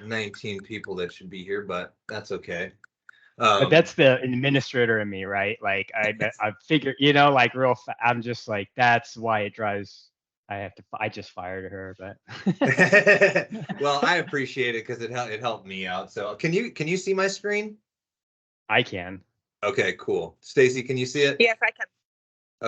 19 people that should be here, but that's okay. But that's the administrator in me, right? Like I figure, like I'm just like, that's why it drives. I just fired her, but Well, I appreciate it because it helped me out. So can you see my screen? I can. Okay, cool. Stacy, can you see it? Yes, I can.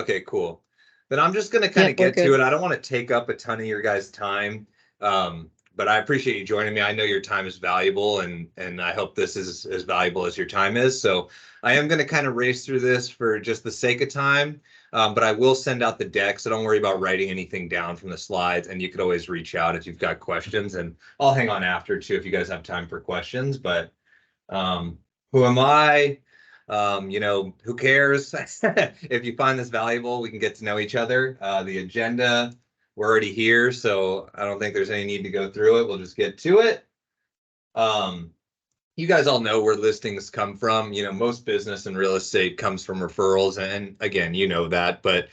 Okay, cool. Then I'm just gonna kind of Yep, we're get to good. it. I don't want to take up a ton of your guys' time, but I appreciate you joining me. I know your time is valuable, and I hope this is as valuable as your time is. So I am gonna kind of race through this for just the sake of time, but I will send out the deck, so don't worry about writing anything down from the slides. And you could always reach out if you've got questions, and I'll hang on after too if you guys have time for questions. But who am I? Who cares? If you find this valuable, we can get to know each other. The agenda, we're already here, so I don't think there's any need to go through it. We'll just get to it. You guys all know where listings come from. Most business and real estate comes from referrals. And again, you know that, but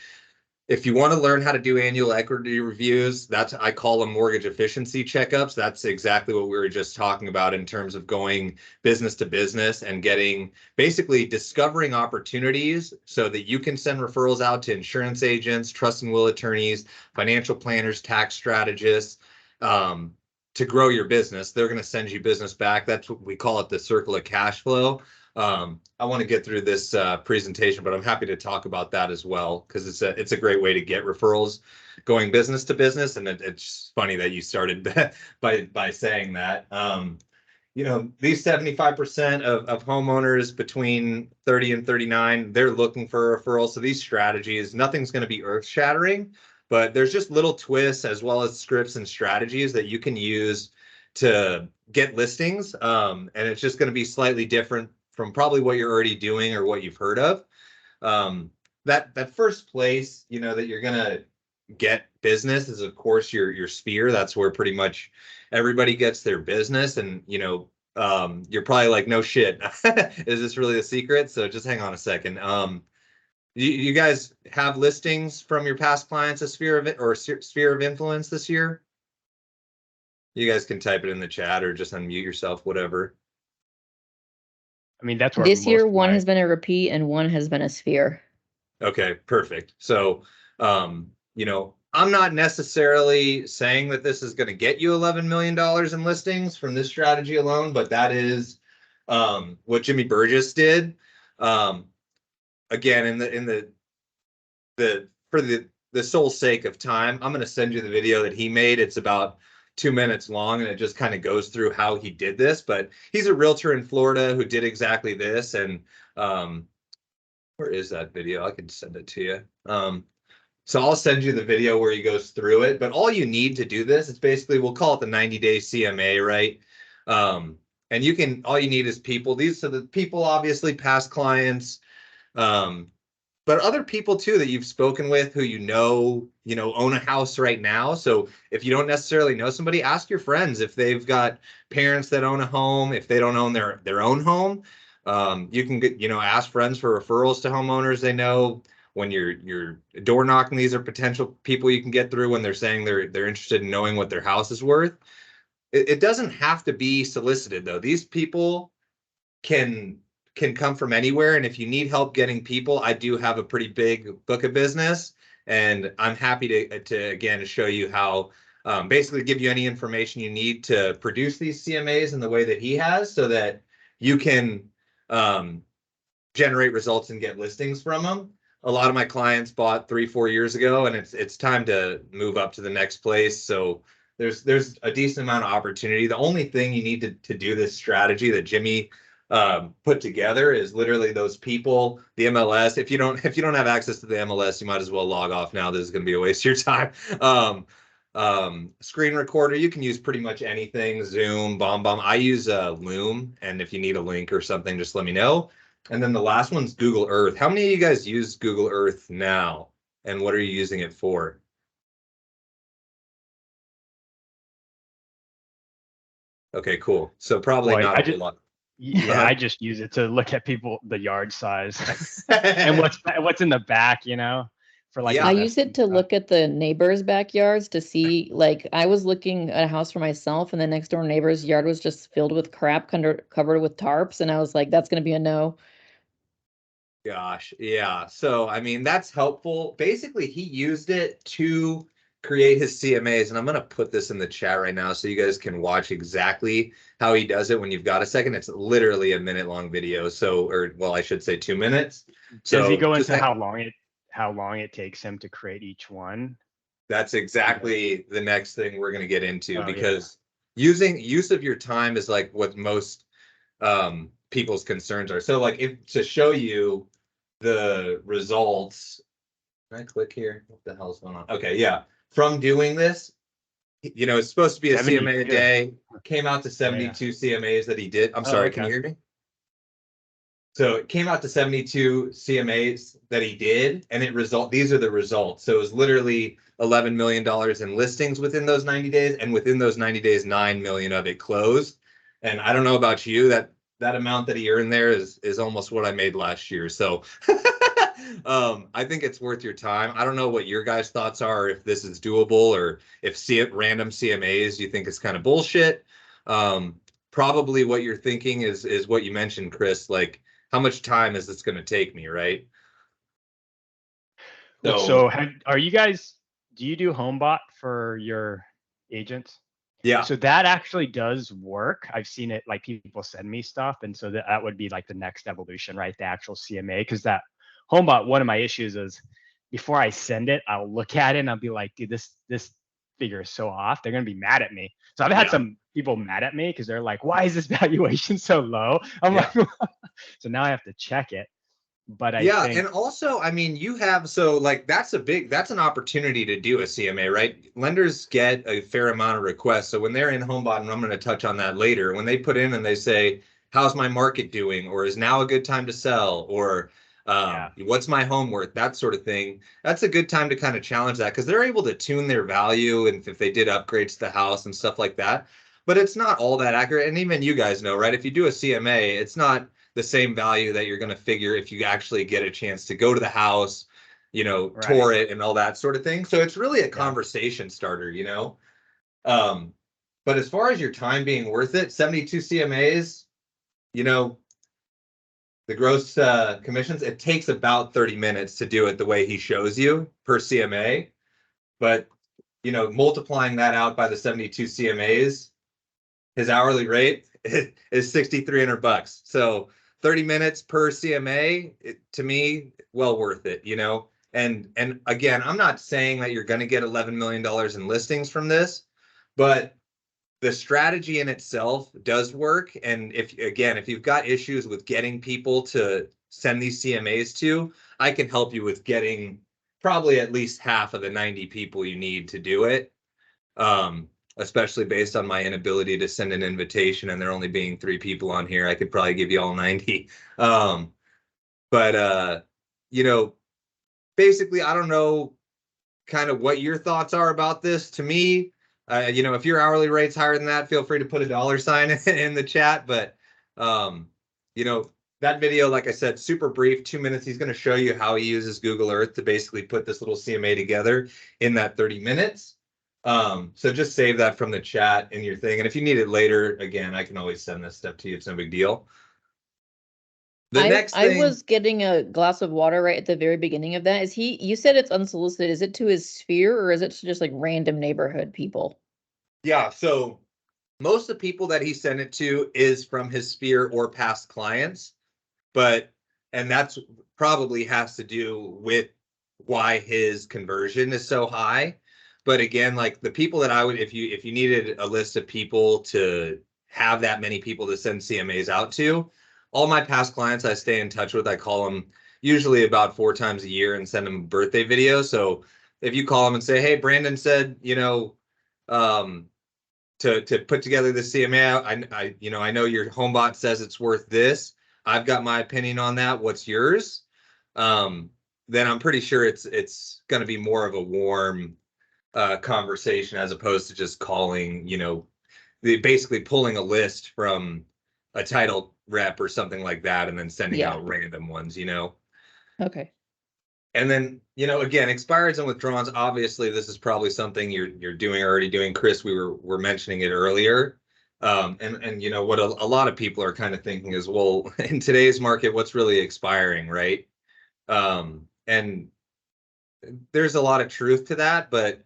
if you want to learn how to do annual equity reviews, I call them mortgage efficiency checkups. That's exactly what we were just talking about in terms of going business to business and basically discovering opportunities so that you can send referrals out to insurance agents, trust and will attorneys, financial planners, tax strategists, to grow your business. They're going to send you business back. That's what we call it, the circle of cash flow. I want to get through this presentation, but I'm happy to talk about that as well because it's a great way to get referrals going business to business. And it's funny that you started by saying that. These 75% of homeowners between 30 and 39, they're looking for a referral. So these strategies, nothing's going to be earth shattering, but there's just little twists as well as scripts and strategies that you can use to get listings. And it's just going to be slightly different from probably what you're already doing or what you've heard of. That first place, that you're gonna get business is of course your sphere. That's where pretty much everybody gets their business. And you're probably like, no shit, is this really a secret? So just hang on a second. You guys have listings from your past clients, a sphere of influence this year? You guys can type it in the chat or just unmute yourself, whatever. I mean, that's where This year, one has been a repeat and one has been a sphere. Okay, perfect. So, I'm not necessarily saying that this is going to get you $11 million in listings from this strategy alone, but that is what Jimmy Burgess did. Again, for the sole sake of time, I'm going to send you the video that he made. It's about 2 minutes long, and it just kind of goes through how he did this. But he's a realtor in Florida who did exactly this. And where is that video? I can send it to you. So I'll send you the video where he goes through it. But all you need to do this, it's basically, we'll call it the 90-day CMA, right? And all you need is people. These are the people, obviously, past clients, but other people too that you've spoken with who own a house right now. So if you don't necessarily know somebody, ask your friends if they've got parents that own a home. If they don't own their own home, you can ask friends for referrals to homeowners they know. When you're door knocking, these are potential people you can get through when they're saying they're interested in knowing what their house is worth. It doesn't have to be solicited though. These people can come from anywhere. And if you need help getting people, I do have a pretty big book of business, and I'm happy to again show you how, basically give you any information you need to produce these CMAs in the way that he has, so that you can generate results and get listings from them. A lot of my clients bought 3-4 years ago, and it's time to move up to the next place. So there's a decent amount of opportunity. The only thing you need to do this strategy that Jimmy put together is literally those people, the MLS. If you don't have access to the MLS, you might as well log off now. This is going to be a waste of your time. Screen recorder, you can use pretty much anything. Zoom, BombBomb. I use Loom, and if you need a link or something, just let me know. And then the last one's Google Earth. How many of you guys use Google Earth now, and what are you using it for? Okay, cool. So probably not a lot. Yeah, I just use it to look at the yard size and what's in the back, for like. Yeah. I investing use it to stuff. look at the neighbors' backyards to see, like, I was looking at a house for myself, and the next door neighbor's yard was just filled with crap covered with tarps, and I was like, that's gonna be a no. Gosh, yeah. So, I mean, that's helpful. Basically, he used it to create his CMAs, and I'm going to put this in the chat right now so you guys can watch exactly how he does it when you've got a second. It's literally a minute-long video. So, or well, I should say 2 minutes. Does he So go just into how long it takes him to create each one? that's exactly the next thing we're going to get into, Oh, because use of your time is like what most people's concerns are. So like, if to show you the results, can I click here? What the hell's going on? Okay, yeah. From doing this, you know, it's supposed to be a CMA a 72. day. Came out to Yeah. 72 CMAs that he did. I'm Oh, sorry, can you okay. hear me? So it came out to 72 CMAs that he did, and these are the results. So it was literally $11 million in listings within those 90 days, and within those 90 days, 9 million of it closed. And I don't know about you, that amount that he earned there is almost what I made last year. So I think it's worth your time. I don't know what your guys' thoughts are, if this is doable, or if random CMAs you think is kind of bullshit. Probably what you're thinking is what you mentioned, Chris, like, how much time is this going to take me, right? So are you guys, do you do Homebot for your agents? Yeah. So that actually does work. I've seen it, like people send me stuff. And so that would be like the next evolution, right? The actual CMA. Because that Homebot, one of my issues is before I send it, I'll look at it and I'll be like, dude, this figure is so off. They're going to be mad at me. So I've had some people mad at me because they're like, why is this valuation so low? I'm like, so now I have to check it. But I think, and also, I mean, you have, so like, that's an opportunity to do a CMA, right? Lenders get a fair amount of requests. So when they're in Homebot, and I'm going to touch on that later, when they put in and they say, how's my market doing? Or is now a good time to sell? Or what's my home worth? That sort of thing. That's a good time to kind of challenge that, because they're able to tune their value, and if they did upgrades to the house and stuff like that. But it's not all that accurate. And even you guys know, right? If you do a CMA, it's not the same value that you're going to figure if you actually get a chance to go to the house, you know, tour it and all that sort of thing. So it's really a conversation starter, you know. But as far as your time being worth it, 72 CMAs, you know, the gross commissions, it takes about 30 minutes to do it the way he shows you per CMA. But, you know, multiplying that out by the 72 CMAs, his hourly rate is $6,300. So 30 minutes per CMA, to me, well worth it, you know. And again, I'm not saying that you're going to get $11 million in listings from this, but the strategy in itself does work. And if you've got issues with getting people to send these CMAs to, I can help you with getting probably at least half of the 90 people you need to do it. Especially based on my inability to send an invitation and there only being 3 people on here, I could probably give you all 90. You know, basically, I don't know kind of what your thoughts are about this. To me, you know, if your hourly rate's higher than that, feel free to put a $sign in the chat. But, you know, that video, like I said, super brief, 2 minutes. He's going to show you how he uses Google Earth to basically put this little CMA together in that 30 minutes. So just save that from the chat in your thing. And if you need it later, again, I can always send this stuff to you. It's no big deal. I was getting a glass of water right at the very beginning of that. You said it's unsolicited. Is it to his sphere, or is it to just like random neighborhood people? Yeah. So most of the people that he sent it to is from his sphere or past clients, and that's probably has to do with why his conversion is so high. But again, like the people that I would, if you needed a list of people to have that many people to send CMAs out to, all my past clients I stay in touch with, I call them usually about 4 times a year and send them a birthday video. So if you call them and say, hey, Brandon said, you know, to put together the CMA, I know your Homebot says it's worth this. I've got my opinion on that. What's yours? Then I'm pretty sure it's going to be more of a warm conversation as opposed to just calling, you know, basically pulling a list from a title rep or something like that and then sending out random ones, you know. Okay. And then, again, expireds and withdrawals, obviously this is probably something you're already doing. Chris, we're mentioning it earlier. And what a lot of people are kind of thinking is, well, in today's market, what's really expiring, right? And there's a lot of truth to that, but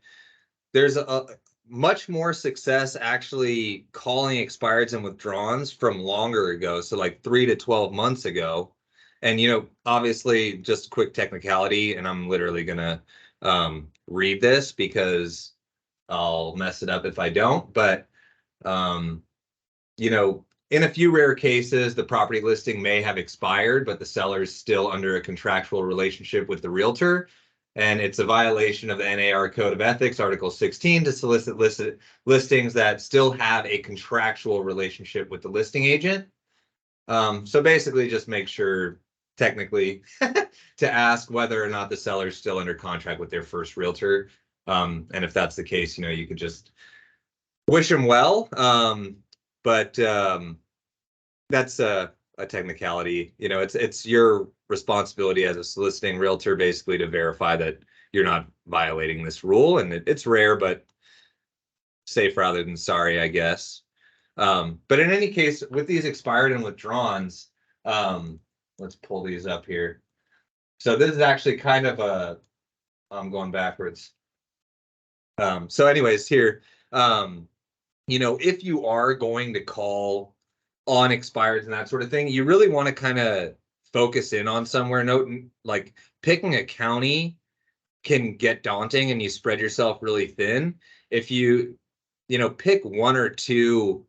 there's a much more success actually calling expireds and withdrawals from longer ago. So like 3 to 12 months ago. And, obviously just a quick technicality, and I'm literally gonna read this because I'll mess it up if I don't. But, in a few rare cases, the property listing may have expired, but the seller is still under a contractual relationship with the realtor. And it's a violation of the NAR Code of Ethics, Article 16, to solicit listings that still have a contractual relationship with the listing agent. So basically just make sure technically to ask whether or not the seller is still under contract with their first realtor. And if that's the case, you could just wish them well. But that's a technicality. It's your responsibility as a soliciting realtor basically to verify that you're not violating this rule. And it's rare, but safe rather than sorry, I guess. But in any case, with these expired and withdrawals, let's pull these up here. So this is actually kind of I'm going backwards. So anyways, here, if you are going to call on expireds and that sort of thing, you really want to kind of focus in on somewhere. Like picking a county can get daunting and you spread yourself really thin. If you, pick one or two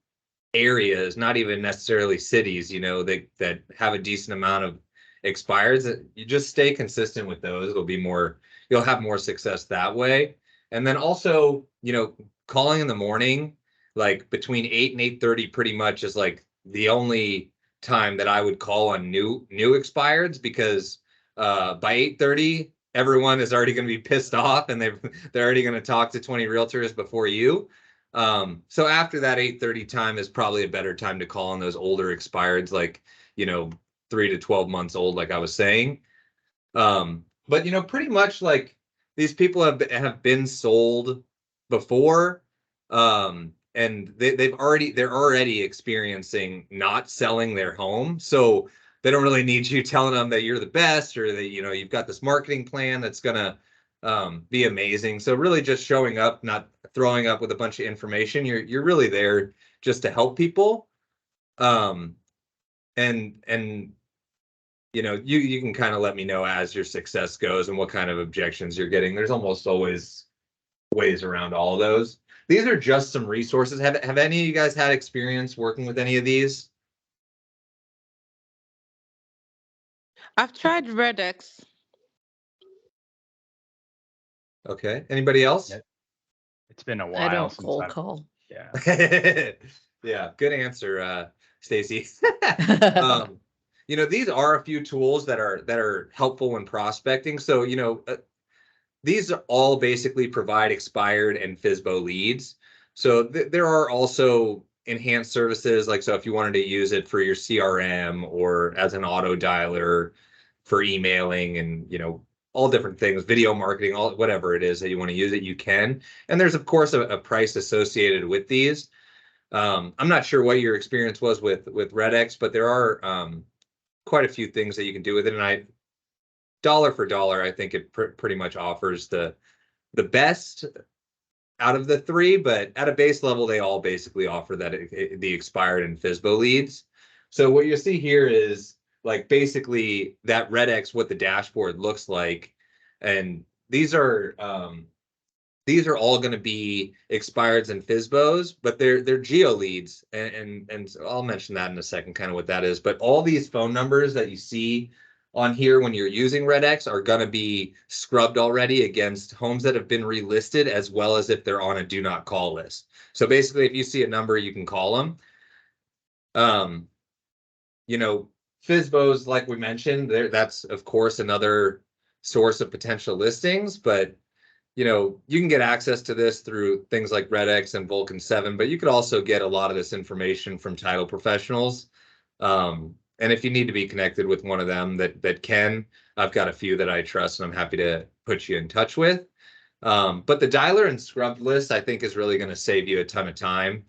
areas, not even necessarily cities, that have a decent amount of expires, you just stay consistent with those. You'll have more success that way. And then also, calling in the morning, like between 8 and 8:30 pretty much is like the only time that I would call on new expireds, because by 8:30 everyone is already going to be pissed off and they're already going to talk to 20 realtors before you. So after that 8:30 time is probably a better time to call on those older expireds, like 3 to 12 months old, like I was saying. But pretty much like these people have been sold before, and they're already experiencing not selling their home, so they don't really need you telling them that you're the best, or that you've got this marketing plan that's gonna be amazing. So really just showing up, not throwing up with a bunch of information. You're really there just to help people. And you can kind of let me know as your success goes and what kind of objections you're getting. There's almost always ways around all of those. These are just some resources. Have any of you guys had experience working with any of these? I've tried Redex. Okay. Anybody else? Yeah. It's been a while. I don't since cold call. Yeah. Yeah, good answer, Stacy. These are a few tools that are helpful when prospecting. So, these all basically provide expired and FSBO leads. So there are also enhanced services, like, so if you wanted to use it for your CRM or as an auto dialer for emailing and, all different things, video marketing, all whatever it is that you want to use it, you can. And there's of course a price associated with these. I'm not sure what your experience was with Redex, but there are quite a few things that you can do with it. And dollar for dollar, I think it pretty much offers the best out of the three, but at a base level, they all basically offer that the expired and FSBO leads. So what you see here is like basically that Redex, what the dashboard looks like, and these are all going to be expireds and FSBOs, but they're geo leads, and so I'll mention that in a second, kind of what that is. But all these phone numbers that you see on here when you're using Redex are going to be scrubbed already against homes that have been relisted, as well as if they're on a do not call list. So basically, if you see a number, you can call them. FSBOs, like we mentioned, that's of course another source of potential listings, but you can get access to this through things like Redex and Vulcan 7, but you could also get a lot of this information from title professionals. And if you need to be connected with one of them that can, I've got a few that I trust and I'm happy to put you in touch with. But the dialer and scrub list, I think, is really going to save you a ton of time.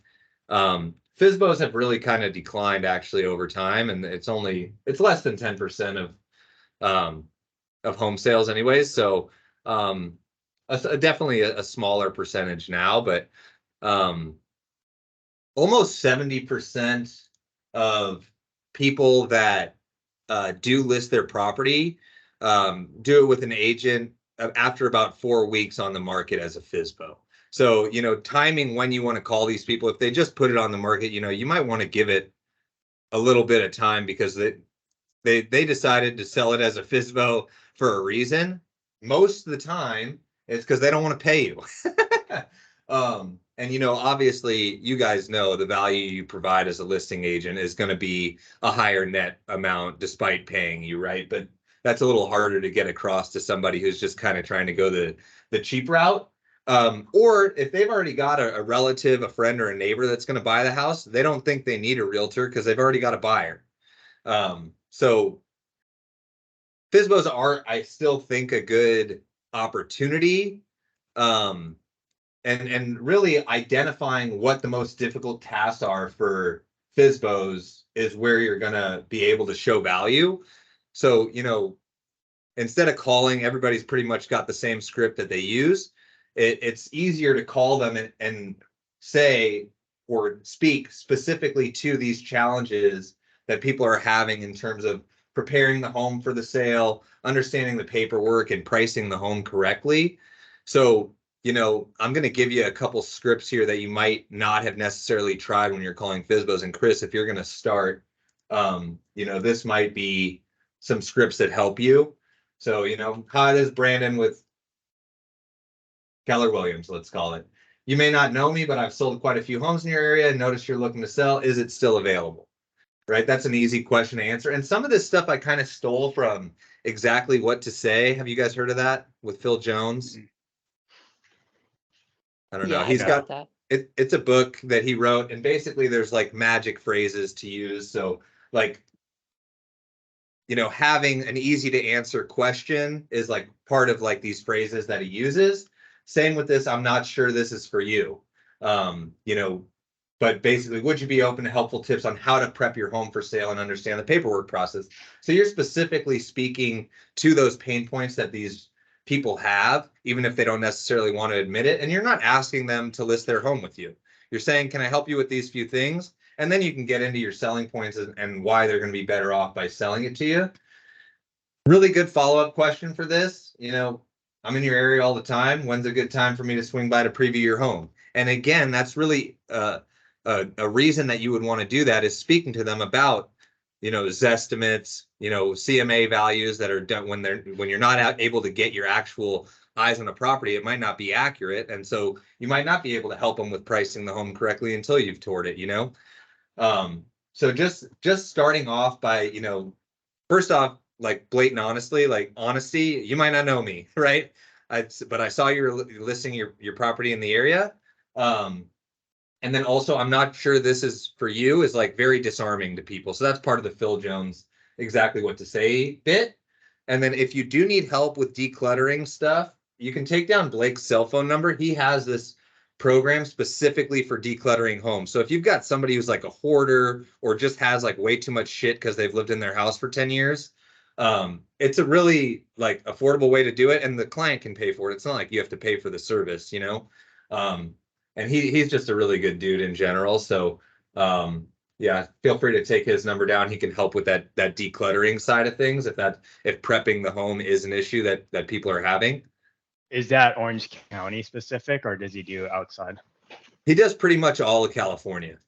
FSBOs have really kind of declined actually over time, and it's less than 10% of home sales anyways. So definitely a smaller percentage now, but almost 70% of people that do list their property do it with an agent after about 4 weeks on the market as a FSBO. So, timing when you want to call these people, if they just put it on the market, you might want to give it a little bit of time because they decided to sell it as a FSBO for a reason. Most of the time, it's because they don't want to pay you. And obviously, you guys know the value you provide as a listing agent is going to be a higher net amount despite paying you, right? But that's a little harder to get across to somebody who's just kind of trying to go the cheap route. Or if they've already got a relative, a friend, or a neighbor that's going to buy the house, they don't think they need a realtor because they've already got a buyer. So FSBOs are, I still think, a good opportunity. And really identifying what the most difficult tasks are for FSBOs is where you're going to be able to show value. So, instead of calling, everybody's pretty much got the same script that they use. It's easier to call them and say or speak specifically to these challenges that people are having in terms of preparing the home for the sale, understanding the paperwork, and pricing the home correctly. So, I'm going to give you a couple scripts here that you might not have necessarily tried when you're calling FSBOs. And Chris, if you're going to start, this might be some scripts that help you. So, hi, this is Brandon with Keller Williams, let's call it. You may not know me, but I've sold quite a few homes in your area and noticed you're looking to sell. Is it still available? Right? That's an easy question to answer. And some of this stuff I kind of stole from Exactly What to Say. Have you guys heard of that with Phil Jones? I don't know. He's got that. It's a book that he wrote, and basically there's like magic phrases to use. So like, having an easy to answer question is like part of like these phrases that he uses. Same with this. I'm not sure this is for you. But basically, would you be open to helpful tips on how to prep your home for sale and understand the paperwork process? So you're specifically speaking to those pain points that these people have, even if they don't necessarily want to admit it. And you're not asking them to list their home with you. You're saying, can I help you with these few things? And then you can get into your selling points and why they're going to be better off by selling it to you. Really good follow-up question for this. I'm in your area all the time. When's a good time for me to swing by to preview your home? And again, that's really a reason that you would want to do that is speaking to them about, Zestimates, CMA values that are done when you're not able to get your actual eyes on a property. It might not be accurate, and so you might not be able to help them with pricing the home correctly until you've toured it. So just starting off by, first off, like blatant honesty. You might not know me, right? But I saw you were listing your property in the area. And then also, I'm not sure this is for you, is like very disarming to people. So that's part of the Phil Jones Exactly What to Say bit. And then if you do need help with decluttering stuff, you can take down Blake's cell phone number. He has this program specifically for decluttering homes. So if you've got somebody who's like a hoarder or just has like way too much shit because they've lived in their house for 10 years, it's a really like affordable way to do it. And the client can pay for it. It's not like you have to pay for the service, and he's just a really good dude in general. So yeah, feel free to take his number down. He can help with that decluttering side of things if prepping the home is an issue that people are having. Is that Orange County specific, or does he do outside? He does pretty much all of California,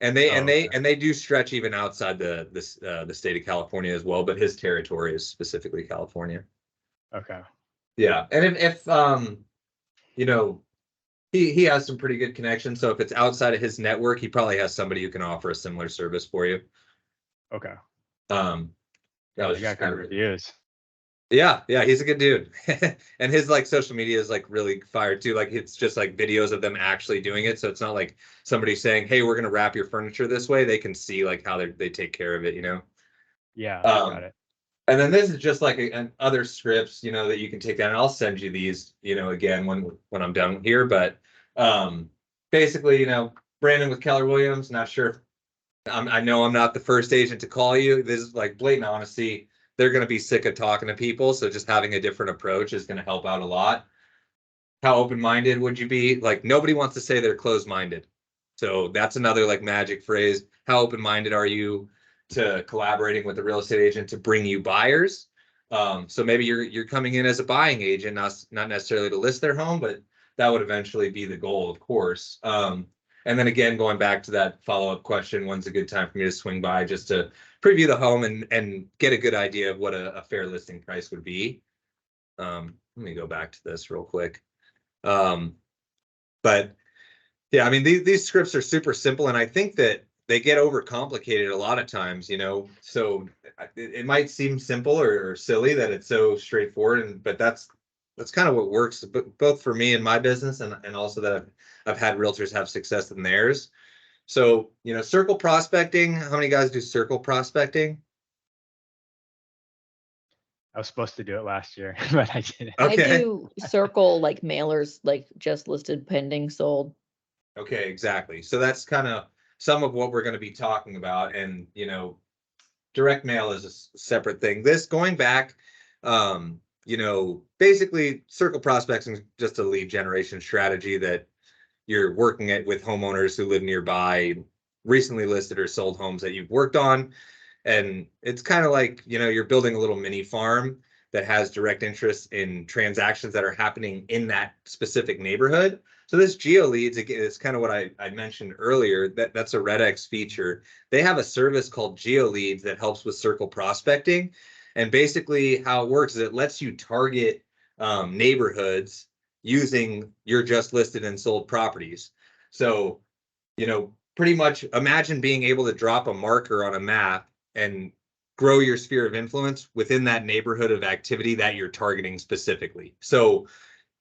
and they do stretch even outside the state of California as well. But his territory is specifically California. Okay. Yeah, and if he has some pretty good connections. So if it's outside of his network, he probably has somebody who can offer a similar service for you. Okay. That was got good reviews. Yeah, he's a good dude. And his like social media is like really fire too. Like it's just like videos of them actually doing it. So it's not like somebody saying, hey, we're gonna wrap your furniture this way. They can see like how they take care of it, Yeah, Um, got it. And then this is just like other scripts, that you can take down. And I'll send you these, again when I'm done here. But basically, Brandon with Keller Williams. Not sure if I know I'm not the first agent to call you. This is like blatant honesty. They're going to be sick of talking to people, so just having a different approach is going to help out a lot. How open-minded would you be? Like nobody wants to say they're closed-minded. So that's another like magic phrase. How open-minded are you to collaborating with a real estate agent to bring you buyers? So maybe you're coming in as a buying agent, not necessarily to list their home, but that would eventually be the goal, of course. And then again, going back to that follow-up question, when's a good time for me to swing by just to preview the home and get a good idea of what a fair listing price would be. Let me go back to this real quick. But yeah, I mean, these scripts are super simple, and I think that they get overcomplicated a lot of times, so it might seem simple or silly that it's so straightforward, but that's kind of what works, both for me in my business and also that I've had realtors have success in theirs. So, circle prospecting, how many guys do circle prospecting? I was supposed to do it last year, but I didn't. Okay. I do circle like mailers, like just listed, pending, sold. Okay, exactly. So that's kind of some of what we're going to be talking about. And, direct mail is a separate thing. This going back, basically circle prospecting is just a lead generation strategy that you're working at with homeowners who live nearby, recently listed or sold homes that you've worked on. And it's kind of like, you're building a little mini farm that has direct interest in transactions that are happening in that specific neighborhood. So this geo leads, again, is kind of what I mentioned earlier, that's a RedX feature. They have a service called geo leads that helps with circle prospecting. And basically how it works is it lets you target neighborhoods using your just listed and sold properties. So, pretty much imagine being able to drop a marker on a map and grow your sphere of influence within that neighborhood of activity that you're targeting specifically. So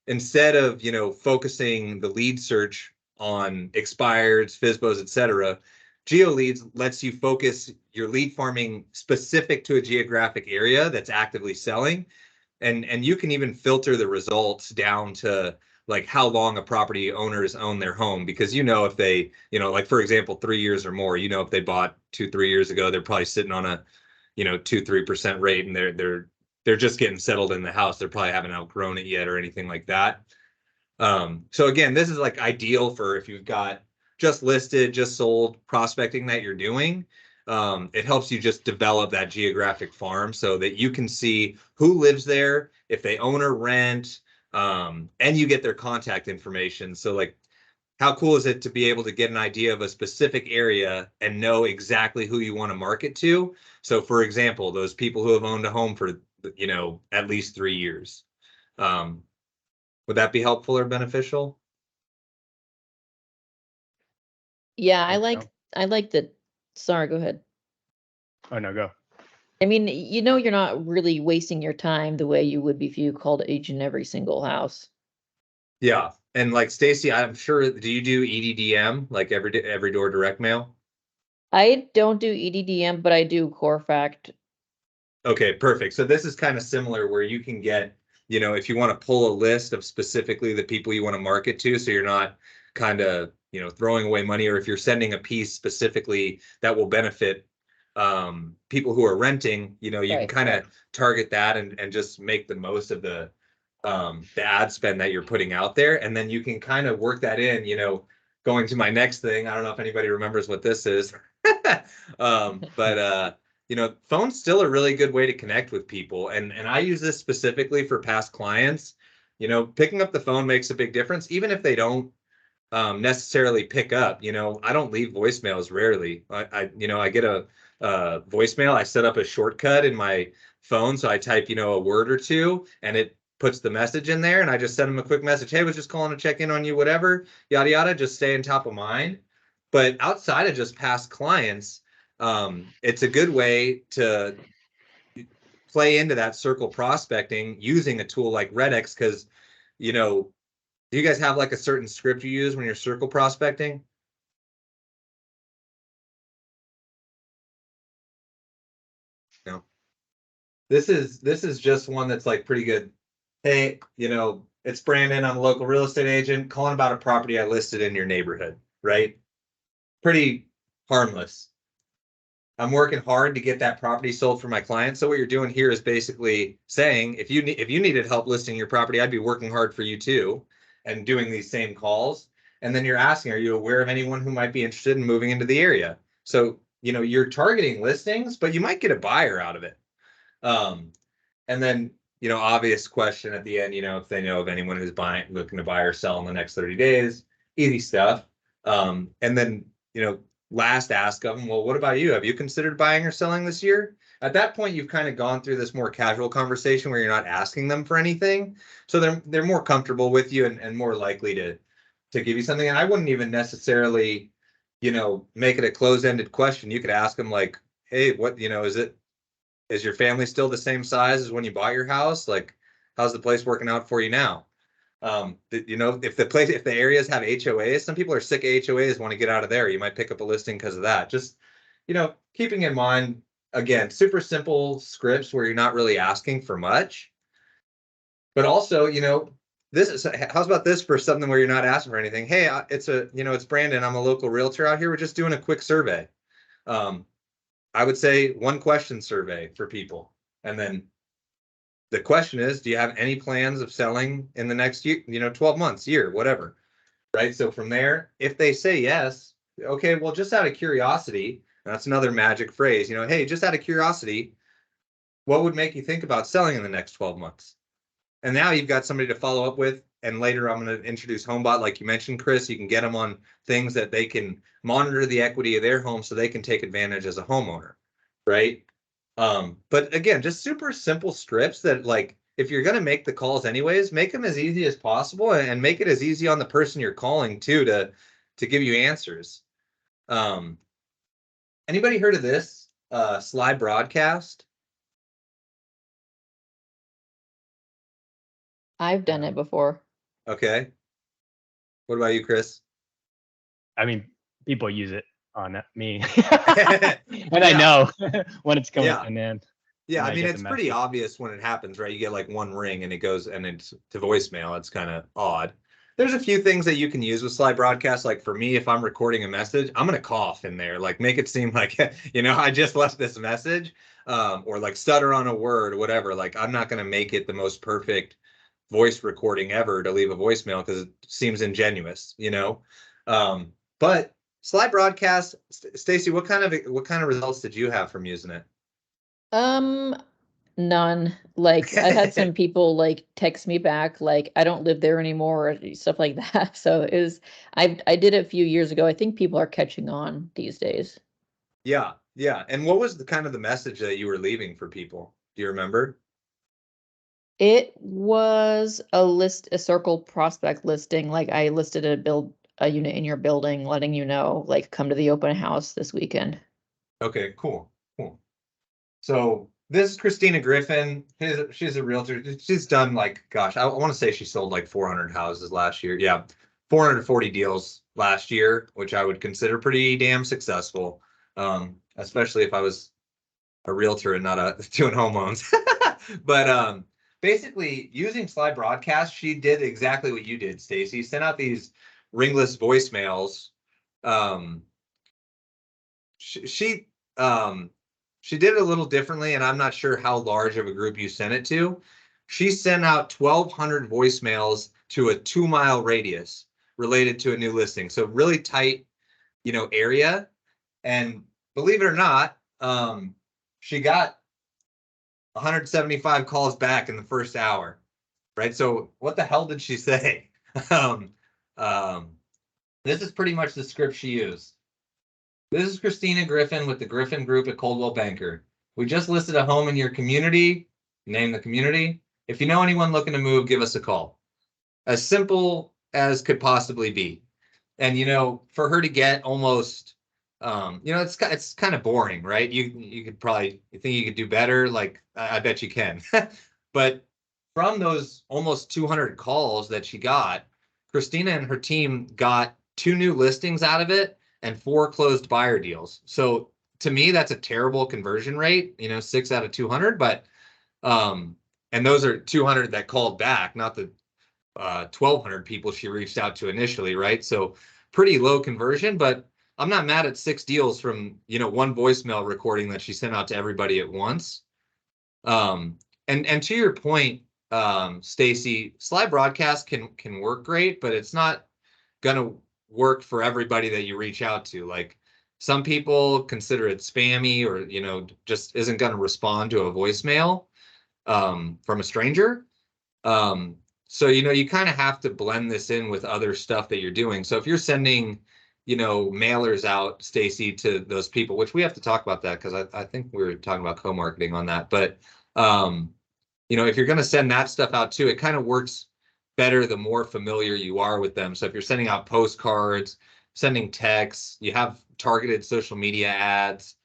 instead of, focusing the lead search on expireds, FSBOs, et cetera, GeoLeads lets you focus your lead farming specific to a geographic area that's actively selling. And you can even filter the results down to like how long a property owners own their home, because if they, like for example, 3 years or more, if they bought 2-3 years ago, they're probably sitting on a 2-3% rate, and they're just getting settled in the house. They're probably haven't outgrown it yet or anything like that. So again, this is like ideal for if you've got just listed, just sold prospecting that you're doing. It helps you just develop that geographic farm so that you can see who lives there, if they own or rent, and you get their contact information. So like, how cool is it to be able to get an idea of a specific area and know exactly who you want to market to? So for example, those people who have owned a home for, at least 3 years. Would that be helpful or beneficial? Yeah, Think so. I like the, sorry, go ahead. Oh no, go. I mean, you're not really wasting your time the way you would be if you called each and every single house. Yeah. And like Stacy, I'm sure, do you do EDDM, like every door direct mail? I don't do EDDM, but I do Corfact. Okay, perfect. So this is kind of similar where you can get, if you want to pull a list of specifically the people you want to market to, so you're not kind of, throwing away money, or if you're sending a piece specifically that will benefit people who are renting, you can Right. kind of target that and just make the most of the ad spend that you're putting out there. And then you can kind of work that in, going to my next thing. I don't know if anybody remembers what this is. But phone's still a really good way to connect with people. And I use this specifically for past clients. Picking up the phone makes a big difference, even if they don't necessarily pick up. I don't leave voicemails rarely. I get a voicemail. I set up a shortcut in my phone. So I type, a word or two, and it puts the message in there, and I just send them a quick message. Hey, was just calling to check in on you, whatever, yada, yada, just stay on top of mind. But outside of just past clients, it's a good way to play into that circle prospecting using a tool like RedX, because, do you guys have like a certain script you use when you're circle prospecting? No. This is just one that's like pretty good. Hey, it's Brandon. I'm a local real estate agent calling about a property I listed in your neighborhood, right? Pretty harmless. I'm working hard to get that property sold for my client. So what you're doing here is basically saying, if you needed help listing your property, I'd be working hard for you too, and doing these same calls. And then you're asking, are you aware of anyone who might be interested in moving into the area? So, you're targeting listings, but you might get a buyer out of it. And then, obvious question at the end, if they know of anyone who's looking to buy or sell in the next 30 days, easy stuff. And then, last ask of them, well, what about you? Have you considered buying or selling this year? At that point, you've kind of gone through this more casual conversation where you're not asking them for anything. So they're more comfortable with you and more likely to give you something. And I wouldn't even necessarily, make it a closed-ended question. You could ask them like, hey, what, is your family still the same size as when you bought your house? Like, how's the place working out for you now? If the areas have HOAs, some people are sick of HOAs, want to get out of there. You might pick up a listing because of that. Just, keeping in mind, again, super simple scripts where you're not really asking for much. But also, how's about this for something where you're not asking for anything? Hey, it's Brandon. I'm a local realtor out here. We're just doing a quick survey. I would say 1 question survey for people. And then the question is, do you have any plans of selling in the next year, 12 months, year, whatever, right? So from there, if they say yes, okay, well, just out of curiosity, that's another magic phrase, hey, just out of curiosity, what would make you think about selling in the next 12 months? And now you've got somebody to follow up with. And later I'm going to introduce Homebot, like you mentioned, Chris. You can get them on things that they can monitor the equity of their home so they can take advantage as a homeowner, right? But again, just super simple scripts that, like, if you're going to make the calls anyways, make them as easy as possible and make it as easy on the person you're calling too to give you answers. Anybody heard of this slide broadcast? I've done it before. Okay. What about you, Chris? I mean, people use it on me. And I know when it's coming in. Yeah, I mean, it's pretty obvious when it happens, right? You get like 1 ring and it goes and it's to voicemail. It's kind of odd. There's a few things that you can use with slide broadcast. Like for me, if I'm recording a message, I'm going to cough in there, like make it seem like, I just left this message, or like stutter on a word or whatever. Like I'm not going to make it the most perfect voice recording ever to leave a voicemail because it seems ingenuous, but slide broadcast, Stacy, what kind of results did you have from using it? None. Like I had some people like text me back, like I don't live there anymore, or stuff like that. So I did it a few years ago. I think people are catching on these days. Yeah. And what was the kind of the message that you were leaving for people? Do you remember? It was a circle prospect listing. Like I listed a unit in your building, letting you know, like come to the open house this weekend. Okay, cool. So this is Christina Griffin. She's a realtor. She's done like, gosh, I want to say she sold like 400 houses last year. Yeah, 440 deals last year, which I would consider pretty damn successful. Especially if I was a realtor and not doing home loans. But basically using slide broadcast, she did exactly what you did, Stacy. Sent out these ringless voicemails. She did it a little differently, and I'm not sure how large of a group you sent it to. She sent out 1,200 voicemails to a 2-mile radius related to a new listing. So really tight, area. And believe it or not, she got 175 calls back in the first hour, right? So what the hell did she say? This is pretty much the script she used. This is Christina Griffin with the Griffin Group at Coldwell Banker. We just listed a home in your community. Name the community. If you know anyone looking to move, give us a call. As simple as could possibly be. And, for her to get almost, it's kind of boring, right? You could probably, you think you could do better? Like, I bet you can. But from those almost 200 calls that she got, Christina and her team got 2 new listings out of it and 4 closed buyer deals. So to me, that's a terrible conversion rate, 6 out of 200. But And those are 200 that called back, not the 1,200 people she reached out to initially, right? So pretty low conversion, but I'm not mad at 6 deals from, one voicemail recording that she sent out to everybody at once. And to your point, Stacy, slide broadcast can work great, but it's not gonna work for everybody that you reach out to. Like some people consider it spammy, or just isn't gonna respond to a voicemail from a stranger. So you kind of have to blend this in with other stuff that you're doing. So if you're sending mailers out, Stacy, to those people, which we have to talk about that, because I think we were talking about co-marketing on that, but if you're going to send that stuff out too, it kind of works better the more familiar you are with them. So if you're sending out postcards, sending texts, you have targeted social media ads,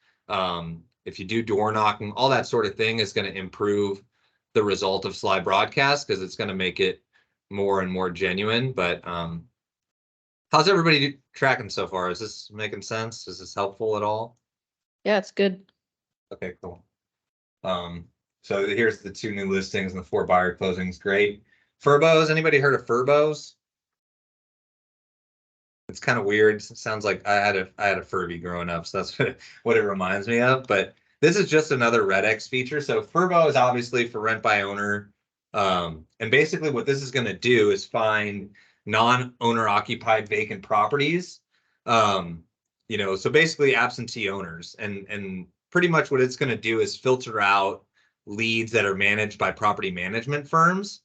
if you do door knocking, all that sort of thing is going to improve the result of slide broadcast, because it's going to make it more and more genuine. But how's everybody tracking so far? Is this making sense? Is this helpful at all? Yeah, it's good. Okay, cool. So here's the 2 new listings and the 4 buyer closings. Great. Furbos, anybody heard of Furbos? It's kind of weird. It sounds like I had a Furby growing up, so that's what it reminds me of. But this is just another RedX feature. So Furbo is obviously for rent by owner. And basically what this is going to do is find non-owner occupied vacant properties. So basically absentee owners, and pretty much what it's going to do is filter out leads that are managed by property management firms,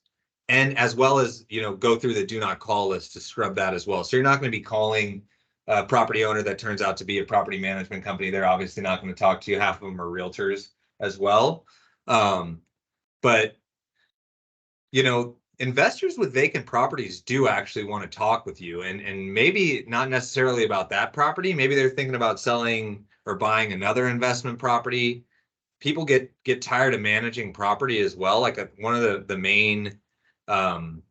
and as well as go through the do not call list to scrub that as well. So you're not going to be calling a property owner that turns out to be a property management company. They're obviously not going to talk to you. Half of them are realtors as well. But investors with vacant properties do actually want to talk with you, and maybe not necessarily about that property. Maybe they're thinking about selling or buying another investment property. People get tired of managing property as well. Like one of the main, when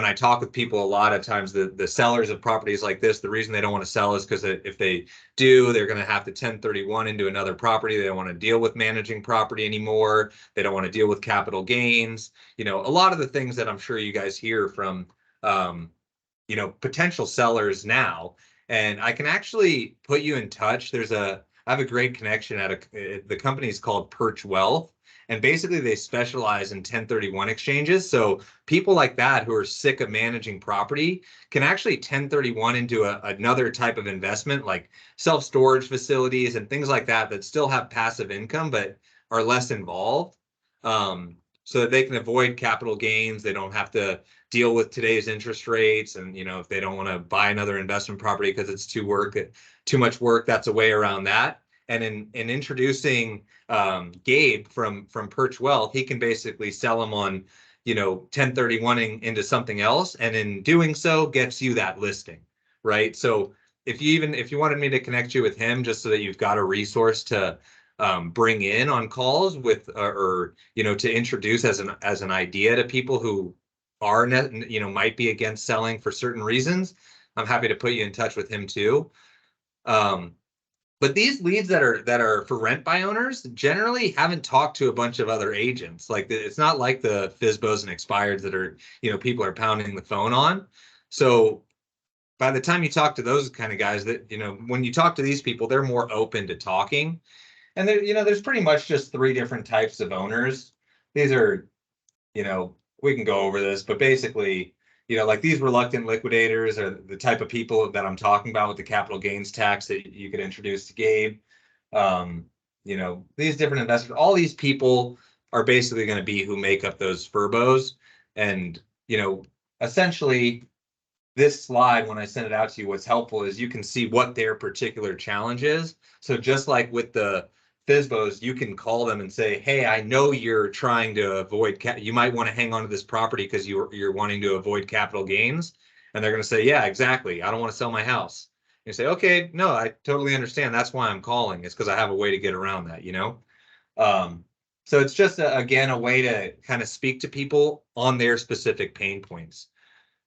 I talk with people, a lot of times the sellers of properties like this, the reason they don't want to sell is because if they do, they're going to have to 1031 into another property. They don't want to deal with managing property anymore. They don't want to deal with capital gains. A lot of the things that I'm sure you guys hear from, potential sellers now. And I can actually put you in touch. I have a great connection the company's called Perch Wealth, and basically they specialize in 1031 exchanges. So people like that who are sick of managing property can actually 1031 into another type of investment, like self-storage facilities and things like that still have passive income but are less involved, so that they can avoid capital gains. They don't have to deal with today's interest rates, and if they don't want to buy another investment property because it's too much work, that's a way around that. And in introducing Gabe from Perch Wealth, he can basically sell them on 1031ing into something else, and in doing so gets you that listing, right? So if you wanted me to connect you with him, just so that you've got a resource to bring in on calls with, or to introduce as an idea to people who are might be against selling for certain reasons, I'm happy to put you in touch with him too. But these leads that are for rent by owners generally haven't talked to a bunch of other agents. Like it's not like the FSBOs and expireds that are people are pounding the phone on. So by the time you talk to those kind of guys, that when you talk to these people, they're more open to talking. And there, there's pretty much just 3 different types of owners. These are, we can go over this, but basically, like these reluctant liquidators are the type of people that I'm talking about with the capital gains tax that you could introduce to Gabe. These different investors, all these people are basically going to be who make up those Furbos. And, essentially this slide, when I send it out to you, what's helpful is you can see what their particular challenge is. So just like with the FSBOs, you can call them and say, hey, I know you're trying to avoid, you might want to hang on to this property because you're wanting to avoid capital gains. And they're going to say, yeah, exactly. I don't want to sell my house. You say, okay, no, I totally understand. That's why I'm calling. It's because I have a way to get around that, So it's just, again, a way to kind of speak to people on their specific pain points.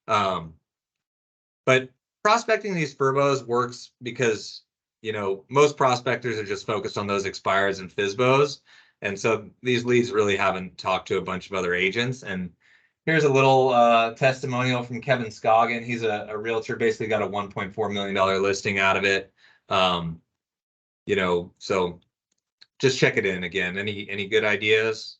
But prospecting these Furbos works because most prospectors are just focused on those expireds and FSBOs, And so these leads really haven't talked to a bunch of other agents. And here's a little testimonial from Kevin Scoggin. He's a realtor, basically got a $1.4 million listing out of it. You know, so just check it in again. Any good ideas?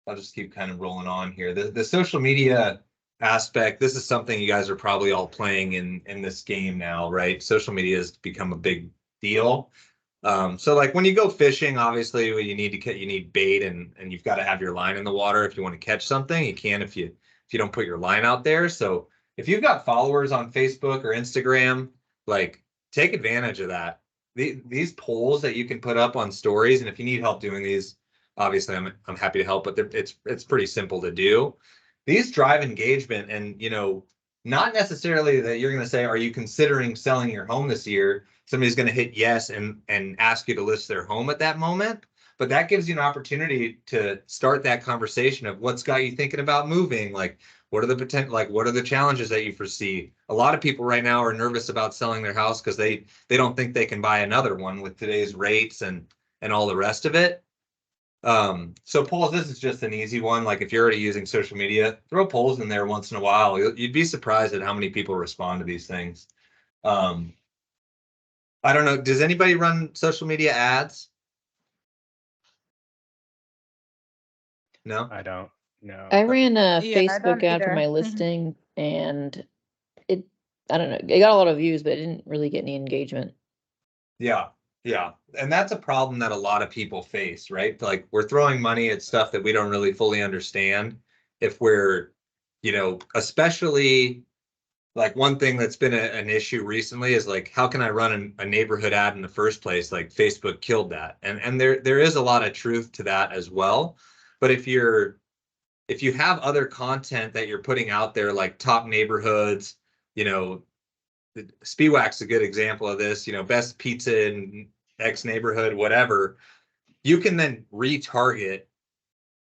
I'll just keep kind of rolling on here. The social media aspect, this is something you guys are probably all playing in this game now, right? Social media has become a big deal. So like when you go fishing, obviously you need bait and you've got to have your line in the water if you want to catch something. You can if you don't put your line out there. So if you've got followers on Facebook or Instagram, like take advantage of that. These polls that you can put up on stories, and if you need help doing these, obviously I'm happy to help, but it's pretty simple to do. These drive engagement, and you know, not necessarily that you're going to say, are you considering selling your home this year? Somebody's going to hit yes and ask you to list their home at that moment. But that gives you an opportunity to start that conversation of what's got you thinking about moving. Like, what are the potential, like, what are the challenges that you foresee? A lot of people right now are nervous about selling their house because they don't think they can buy another one with today's rates and all the rest of it. So polls, this is just an easy one. Like if you're already using social media, throw polls in there once in a while. You'd be surprised at how many people respond to these things. I don't know. Does anybody run social media ads? No? I don't know. I ran a Yeah, I Facebook don't ad for either. my Mhm. listing, and I don't know, it got a lot of views, but it didn't really get any engagement. Yeah. Yeah. And that's a problem that a lot of people face, right? Like we're throwing money at stuff that we don't really fully understand. If we're, you know, especially like one thing that's been an issue recently is like, how can I run a neighborhood ad in the first place? Like Facebook killed that. And there is a lot of truth to that as well. But if you have other content that you're putting out there, like top neighborhoods, you know, Spiewak's a good example of this, you know, best pizza in X neighborhood, whatever, you can then retarget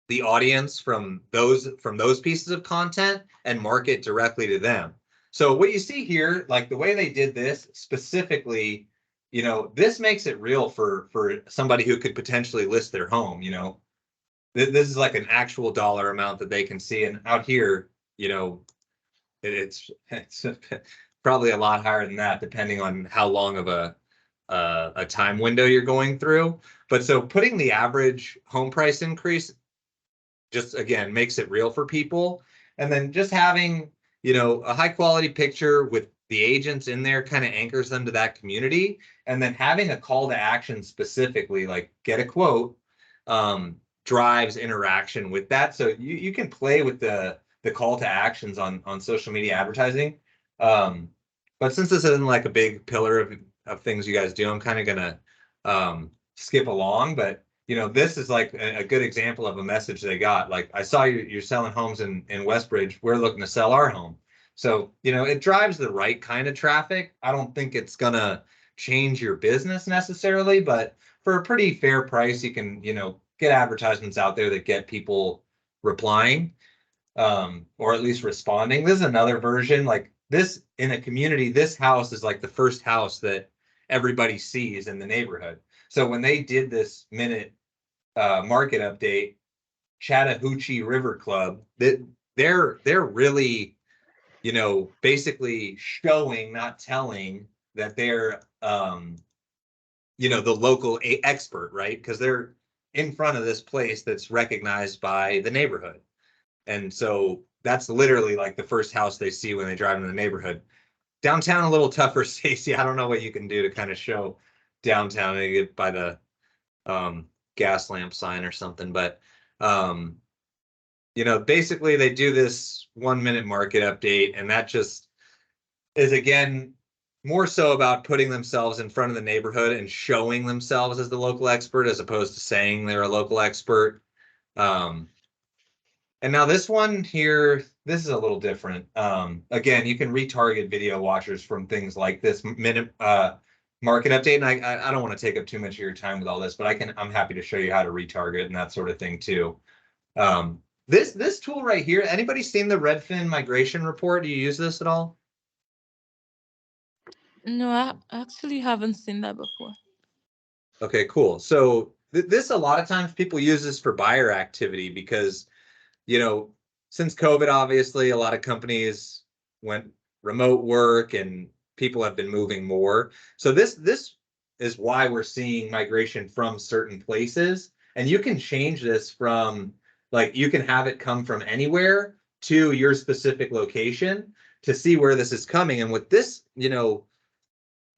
the audience from those pieces of content and market directly to them. So what you see here, like the way they did this specifically, you know, this makes it real for somebody who could potentially list their home, you know. This is like an actual dollar amount that they can see, and out here, you know, it's probably a lot higher than that, depending on how long of a time window you're going through. But so putting the average home price increase just again makes it real for people, and then just having, you know, a high quality picture with the agents in there kind of anchors them to that community, and then having a call to action specifically like get a quote drives interaction with that. So you can play with the call to actions on social media advertising. But since this isn't like a big pillar of things you guys do, I'm kind of gonna skip along. But you know, this is like a good example of a message they got. Like, I saw you're selling homes in Westbridge. We're looking to sell our home. So, you know, it drives the right kind of traffic. I don't think it's gonna change your business necessarily, but for a pretty fair price, you can, you know, get advertisements out there that get people replying, or at least responding. This is another version. Like this in a community, this house is like the first house that everybody sees in the neighborhood. So when they did this minute market update, Chattahoochee River Club, that they're really, you know, basically showing, not telling, that they're you know, the local expert, right? Because they're in front of this place that's recognized by the neighborhood. And so that's literally like the first house they see when they drive into the neighborhood. Downtown a little tougher, Stacy. I don't know what you can do to kind of show downtown and get by the gas lamp sign or something, but you know, basically they do this 1 minute market update, and that just is again more so about putting themselves in front of the neighborhood and showing themselves as the local expert as opposed to saying they're a local expert. And now this one here, this is a little different. Again, you can retarget video watchers from things like this minute market update. And I don't want to take up too much of your time with all this, but I'm happy to show you how to retarget and that sort of thing too. This tool right here, anybody seen the Redfin migration report? Do you use this at all? No, I actually haven't seen that before. Okay, cool. So this, a lot of times people use this for buyer activity because, you know, since COVID, obviously a lot of companies went remote work and people have been moving more. So this is why we're seeing migration from certain places. And you can change this from, like, you can have it come from anywhere to your specific location to see where this is coming. And with this,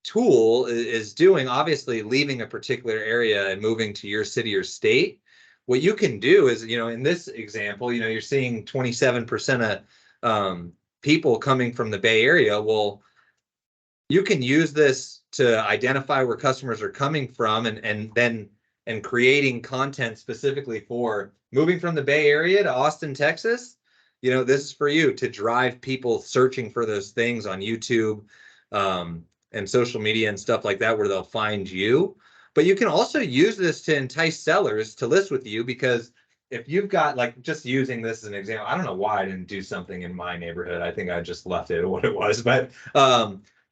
tool is doing, obviously leaving a particular area and moving to your city or state, what you can do is, in this example, you're seeing 27% of people coming from the Bay Area. Well, you can use this to identify where customers are coming from, and creating content specifically for moving from the Bay Area to Austin, Texas. This is for you to drive people searching for those things on YouTube, and social media and stuff like that, where they'll find you. But you can also use this to entice sellers to list with you, because if you've got, like, just using this as an example, I don't know why I didn't do something in my neighborhood. I think I just left it what it was, but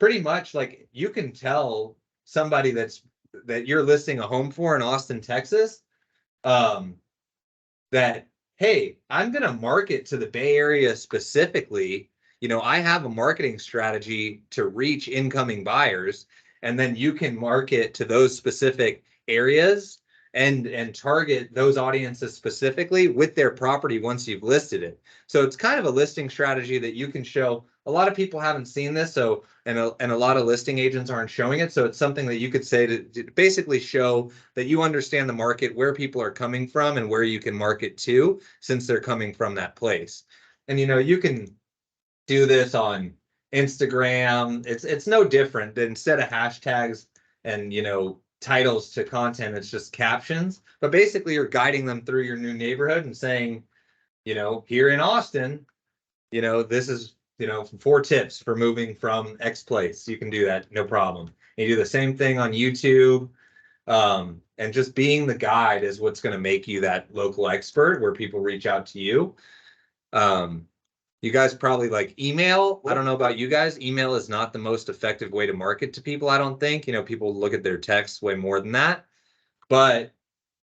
pretty much, like, you can tell somebody that you're listing a home for in Austin, Texas, that, hey, I'm going to market to the Bay Area specifically. I have a marketing strategy to reach incoming buyers, and then you can market to those specific areas and target those audiences specifically with their property once you've listed it. So it's kind of a listing strategy that you can show. A lot of people haven't seen this, so and a lot of listing agents aren't showing it. So it's something that you could say to basically show that you understand the market, where people are coming from, and where you can market to, since they're coming from that place. And you can do this on Instagram. It's no different. Instead of hashtags and titles to content, it's just captions. But basically, you're guiding them through your new neighborhood and saying, here in Austin, this is 4 tips for moving from X place. You can do that, no problem. And you do the same thing on YouTube. And just being the guide is what's going to make you that local expert where people reach out to you. You guys probably like email. I don't know about you guys. Email is not the most effective way to market to people, I don't think. People look at their texts way more than that. But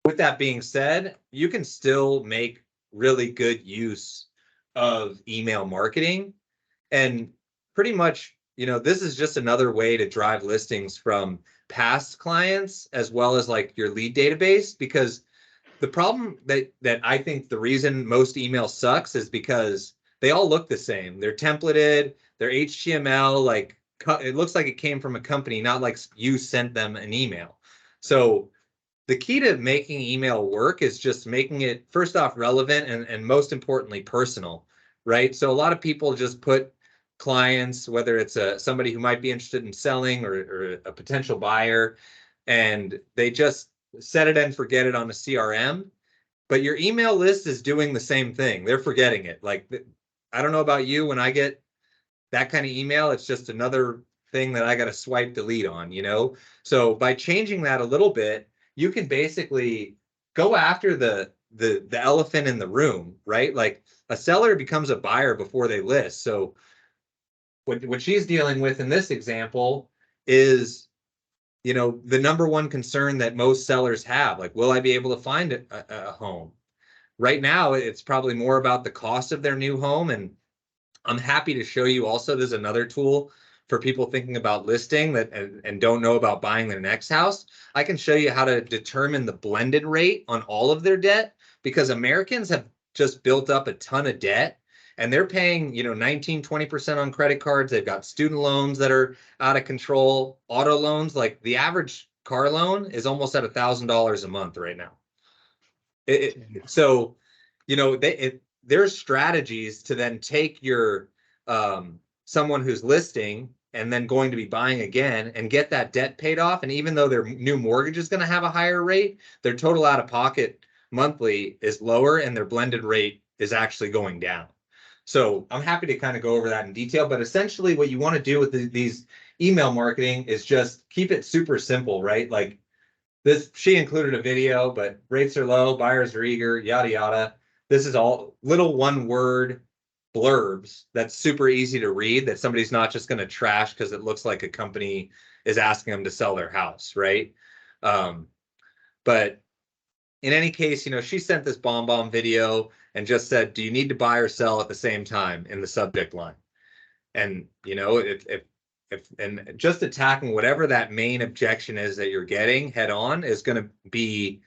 with that being said, you can still make really good use of email marketing. And pretty much, this is just another way to drive listings from past clients, as well as like your lead database. Because the problem that I think the reason most email sucks is because they all look the same. They're templated, they're HTML, like it looks like it came from a company, not like you sent them an email. So the key to making email work is just making it, first off, relevant, and most importantly, personal, right? So a lot of people just put clients, whether it's somebody who might be interested in selling or a potential buyer, and they just set it and forget it on a CRM. But your email list is doing the same thing. They're forgetting it. Like, I don't know about you, when I get that kind of email, it's just another thing that I got to swipe delete on, So by changing that a little bit, you can basically go after the elephant in the room, right? Like, a seller becomes a buyer before they list. So what she's dealing with in this example is, the number one concern that most sellers have, like, will I be able to find a home? Right now, it's probably more about the cost of their new home. And I'm happy to show you also, there's another tool for people thinking about listing that and don't know about buying their next house. I can show you how to determine the blended rate on all of their debt, because Americans have just built up a ton of debt, and they're paying 19-20% on credit cards. They've got student loans that are out of control, auto loans. Like, the average car loan is almost at $1,000 a month right now. So there's strategies to then take your someone who's listing and then going to be buying again and get that debt paid off. And even though their new mortgage is going to have a higher rate, their total out of pocket monthly is lower, and their blended rate is actually going down. So I'm happy to kind of go over that in detail. But essentially, what you want to do with these email marketing is just keep it super simple, right? Like, this, she included a video, but rates are low, buyers are eager, yada, yada. This is all little one word blurbs that's super easy to read, that somebody's not just going to trash because it looks like a company is asking them to sell their house, right? But in any case, she sent this bomb video and just said, do you need to buy or sell at the same time in the subject line? And, if and just attacking whatever that main objection is that you're getting head on is going to be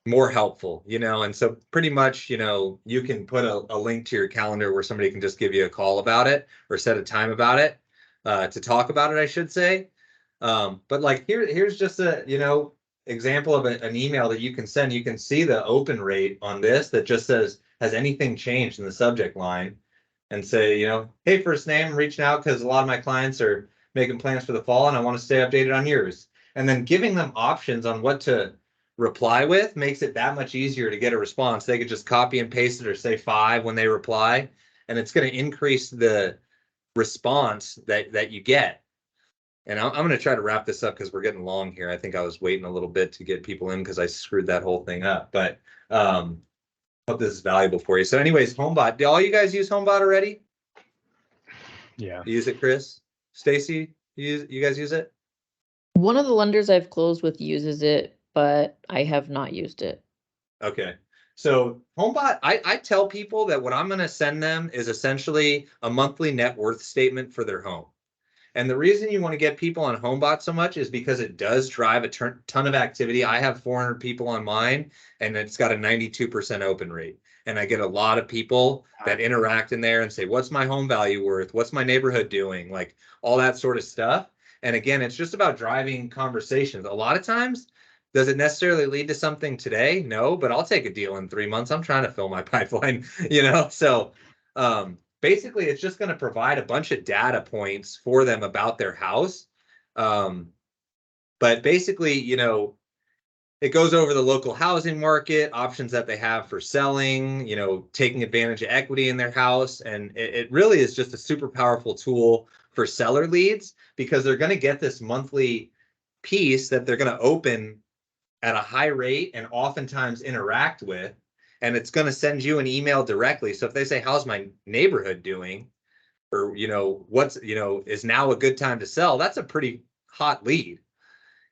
more helpful, and so pretty much, you can put a link to your calendar where somebody can just give you a call about it or set a time about it, to talk about it, I should say. But like here's just a, example of an email that you can send. You can see the open rate on this that just says, has anything changed in the subject line? And say, hey, first name, I'm reaching out because a lot of my clients are making plans for the fall and I want to stay updated on yours. And then giving them options on what to reply with makes it that much easier to get a response. They could just copy and paste it or say 5 when they reply, and it's going to increase the response that you get. And I'm going to try to wrap this up because we're getting long here. I think I was waiting a little bit to get people in because I screwed that whole thing up. But hope this is valuable for you. So anyways, Homebot. Do all you guys use Homebot already? Yeah. You use it, Chris? Stacy, you guys use it? One of the lenders I've closed with uses it, but I have not used it. Okay. So Homebot, I tell people that what I'm going to send them is essentially a monthly net worth statement for their home. And the reason you want to get people on Homebot so much is because it does drive a ton of activity. I have 400 people on mine, and it's got a 92% open rate. And I get a lot of people that interact in there and say, what's my home value worth? What's my neighborhood doing? Like all that sort of stuff. And again, it's just about driving conversations. A lot of times, does it necessarily lead to something today? No, but I'll take a deal in 3 months. I'm trying to fill my pipeline, So basically, it's just going to provide a bunch of data points for them about their house. But basically, it goes over the local housing market, options that they have for selling, taking advantage of equity in their house. And it really is just a super powerful tool for seller leads because they're going to get this monthly piece that they're going to open at a high rate and oftentimes interact with. And it's going to send you an email directly. So if they say, how's my neighborhood doing? Or, what's, is now a good time to sell? That's a pretty hot lead,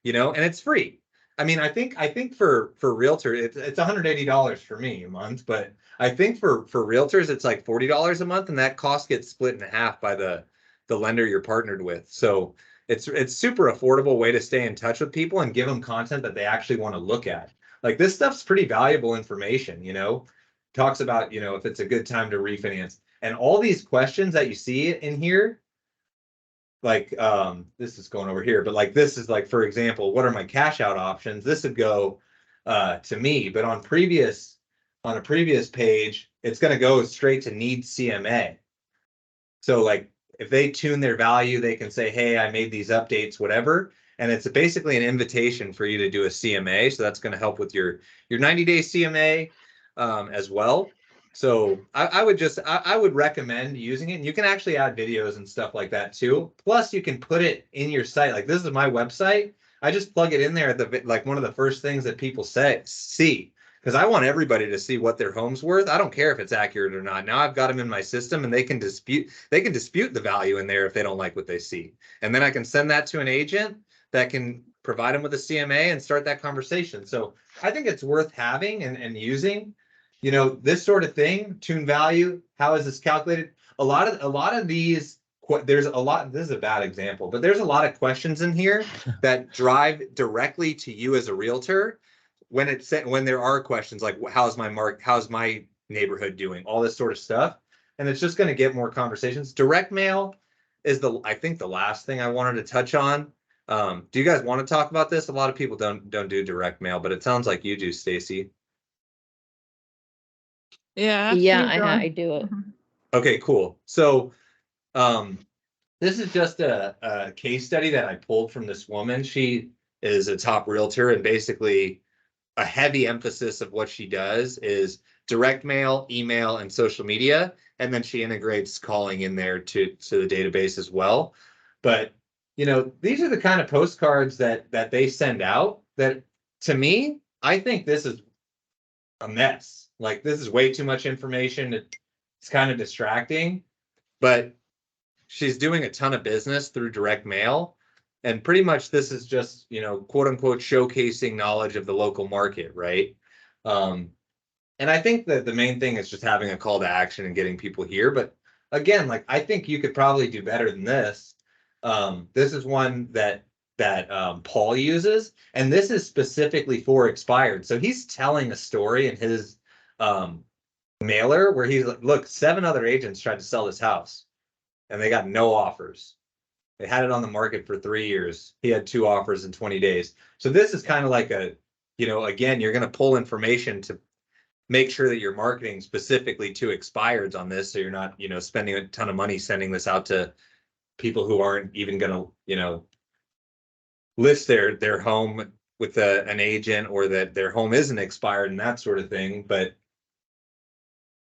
and it's free. I mean, I think for realtor, it's $180 for me a month, but I think for realtors, it's like $40 a month, and that cost gets split in half by the lender you're partnered with. So it's super affordable way to stay in touch with people and give them content that they actually want to look at. Like this stuff's pretty valuable information, talks about, if it's a good time to refinance and all these questions that you see in here. Like this is going over here, but like this is like, for example, what are my cash out options? This would go to me, but on a previous page, it's going to go straight to need CMA. So like if they tune their value, they can say, hey, I made these updates, whatever. And it's basically an invitation for you to do a CMA. So that's going to help with your 90-day CMA as well. So I would recommend using it. And you can actually add videos and stuff like that too. Plus you can put it in your site. Like this is my website. I just plug it in there at like one of the first things that people see. Because I want everybody to see what their home's worth. I don't care if it's accurate or not. Now I've got them in my system and they can dispute the value in there if they don't like what they see. And then I can send that to an agent that can provide them with a CMA and start that conversation. So I think it's worth having and using, this sort of thing, tune value. How is this calculated? A lot of these, this is a bad example, but there's a lot of questions in here that drive directly to you as a realtor. When there are questions like how's my neighborhood doing, all this sort of stuff, and it's just going to get more conversations. Direct mail is I think the last thing I wanted to touch on. Do you guys want to talk about this? A lot of people don't do direct mail, but it sounds like you do, Stacy. Yeah, I do it. Okay, cool. So this is just a case study that I pulled from this woman. She is a top realtor, and basically a heavy emphasis of what she does is direct mail, email, and social media. And then she integrates calling in there to the database as well. But, these are the kind of postcards that they send out that, to me, I think this is a mess. Like, this is way too much information. it's kind of distracting, but she's doing a ton of business through direct mail. And pretty much this is just, you know, quote unquote, showcasing knowledge of the local market, right? And I think that the main thing is just having a call to action and getting people here. But again, like I think you could probably do better than this. This is one that Paul uses, and this is specifically for expired. So he's telling a story in his mailer where he's like, look, 7 other agents tried to sell this house and they got no offers. They had it on the market for 3 years. He had 2 offers in 20 days. So this is kind of like a, you know, again, you're going to pull information to make sure that you're marketing specifically to expireds on this. So you're not, you know, spending a ton of money sending this out to people who aren't even going to, you know, list their home with an agent, or that their home isn't expired and that sort of thing. But